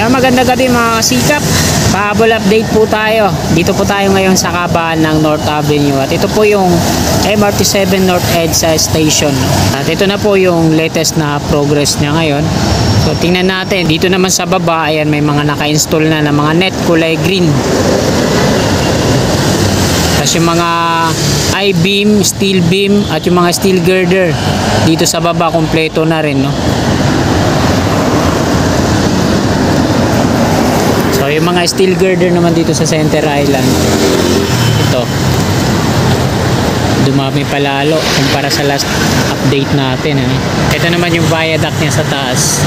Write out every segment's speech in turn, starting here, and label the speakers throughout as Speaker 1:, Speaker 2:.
Speaker 1: Yan, maganda gabi mga kasikap. Pahabol update po tayo. Dito po tayo ngayon sa kabahan ng North Avenue. At ito po yung MRT7 North EDSA Station. At ito na po yung latest na progress niya ngayon. So tingnan natin. Dito naman sa baba, ayan, may mga naka-install na ng mga net kulay green. Tapos yung mga I-beam, steel beam at yung mga steel girder dito sa baba kompleto na rin, no? So yung mga steel girder naman dito sa Center Island, ito dumami palalo kumpara sa last update natin, eh. Ito naman yung viaduct niya sa taas.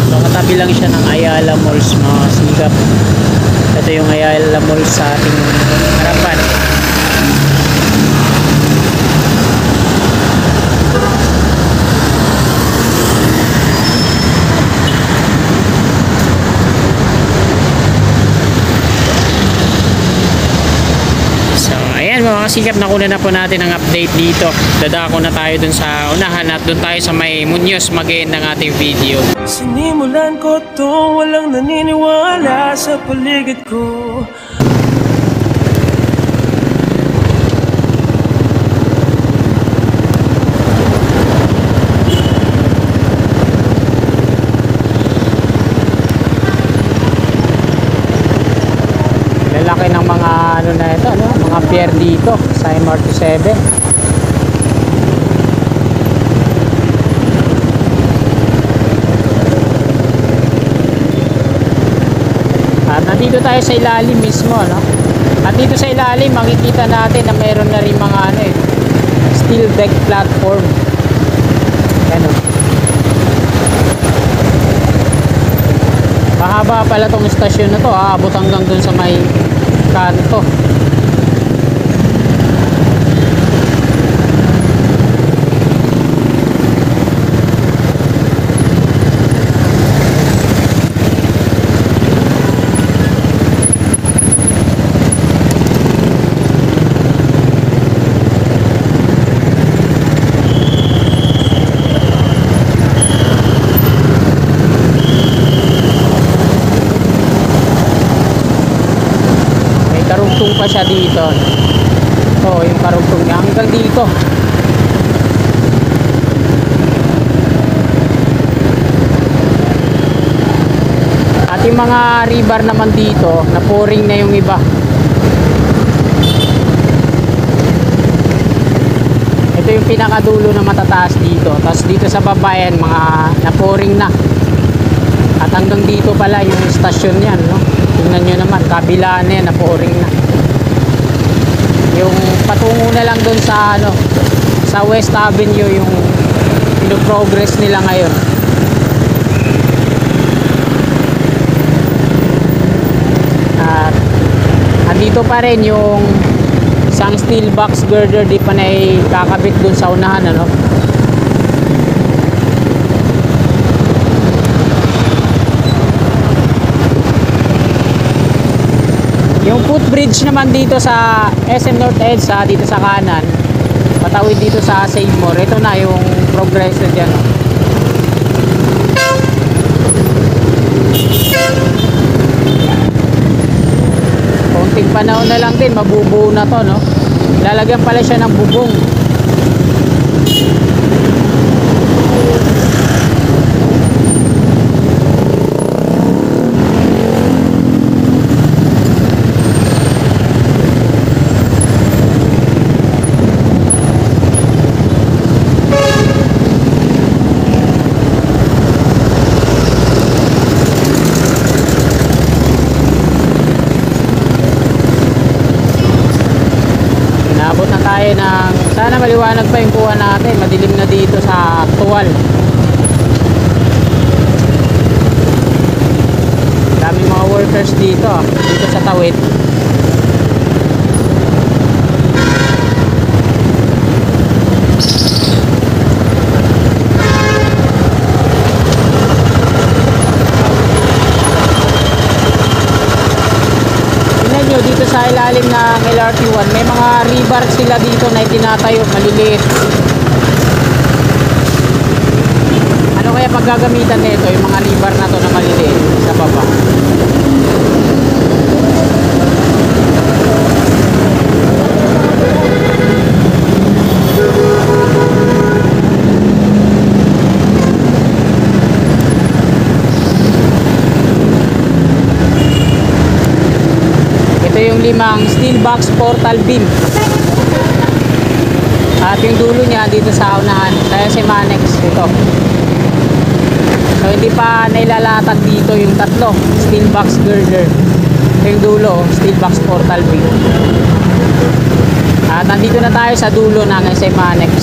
Speaker 1: So katabi lang siya ng Ayala Malls mga sikap. Ito yung Ayala Mall sa ating harapan. So ayan mga kasikap, nakuha na po natin ang update dito. Dadako na tayo dun sa unahan at dun tayo sa may Muñoz mag-end ng ating video.
Speaker 2: Sinimulan ko to, walang naniniwala sa paligid ko.
Speaker 1: Lalaki ng mga ano na ito, no? Mga pier dito sa MRT7. At nandito tayo sa ilalim mismo, no? At dito sa ilalim makikita natin na mayroon na rin mga ano, steel deck platform. Ano? Mahaba pala tong stasyon na to, aabot hanggang dun sa may kanto. Karugtong pa siya dito. Oo, yung karugtong niya hanggang dito. At yung mga rebar naman dito, napuring na yung iba. Ito yung pinakadulo na matataas dito. Tapos dito sa baba yan, mga napuring na. At hanggang dito pala yung stasyon yan, no? Tingnan nyo naman, kabila na yan, napuring na. Yung patungo na lang dun sa ano, sa West Avenue yung pino-progress nila ngayon. At andito pa rin yung isang steel box girder di pa na kakabit dun sa unahan, ano. Yung footbridge naman dito sa SM North EDSA, dito sa kanan, patawid dito sa Seymour. Ito na yung progress na dyan. Konting panahon na lang din, mabubuo na to, no? Lalagyan pala siya ng bubong. Naabot na tayo ng, sana maliwanag pa yung kuha natin, madilim na dito sa actual. Daming mga workers dito sa tawid. sa ilalim ng LRT1, may mga rebar sila dito na itinatayo, maliliit. Ano kaya paggagamitan nito, yung mga rebar na to na maliliit sa baba? Ito yung 5 steel box portal beam. At yung dulo niya dito sa unahan, kaya si Manex ito. So hindi pa nailalatag dito yung tatlo, steel box girder. Ito yung dulo, steel box portal beam. At nandito na tayo sa dulo ng si Manex.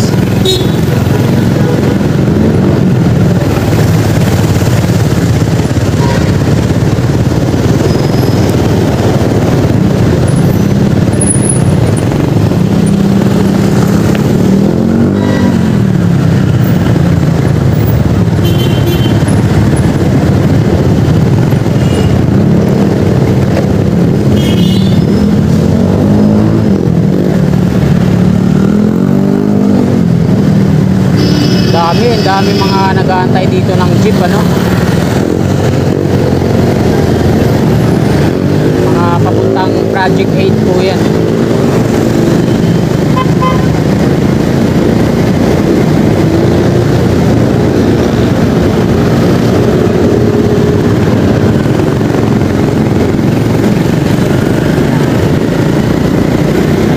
Speaker 1: Dami mga nag-aantay dito ng jeep, ano, mga papuntang Project 8 po yan.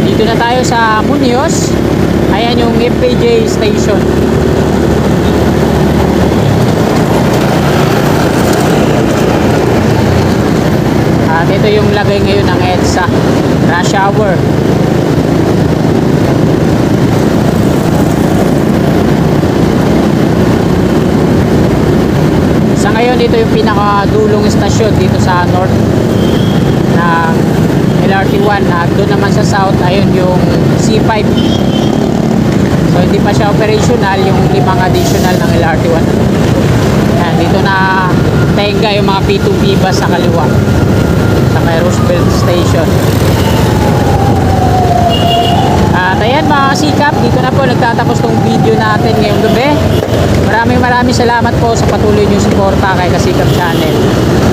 Speaker 1: Dito na tayo sa Muñoz. Ayan yung FPJ station. At ito yung lagay ngayon ng EDSA rush hour. Sa ngayon ito yung pinakadulong estasyon dito sa north ng LRT1. At doon naman sa south, ayun yung C5. So hindi pa siya operational yung 5 additional ng LRT1. Yan, dito na tenga yung mga P2P bus sa kaliwa sa may Roosevelt Station. At ayan mga kasikap, dito na po nagtatapos tong video natin ngayong gabi. Maraming salamat po sa patuloy nyo suporta kay Kasikap Channel.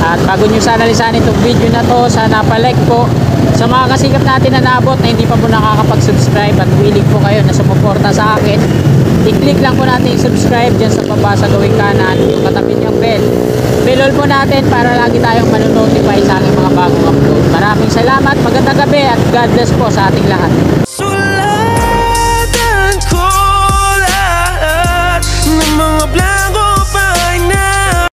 Speaker 1: At bago nyo sana lisanin itong video na to, sana pa-like po sa mga kasikap natin na naabot na hindi pa po nakakapag-subscribe at willing po kayo na sumuporta sa akin. I-click lang po natin yung subscribe dyan sa baba sa gawing kanan, yung katabi niyang bell. Bell po natin para lagi tayong manonotify sa aking mga bagong upload. Maraming salamat, magandang gabi at God bless po sa ating lahat.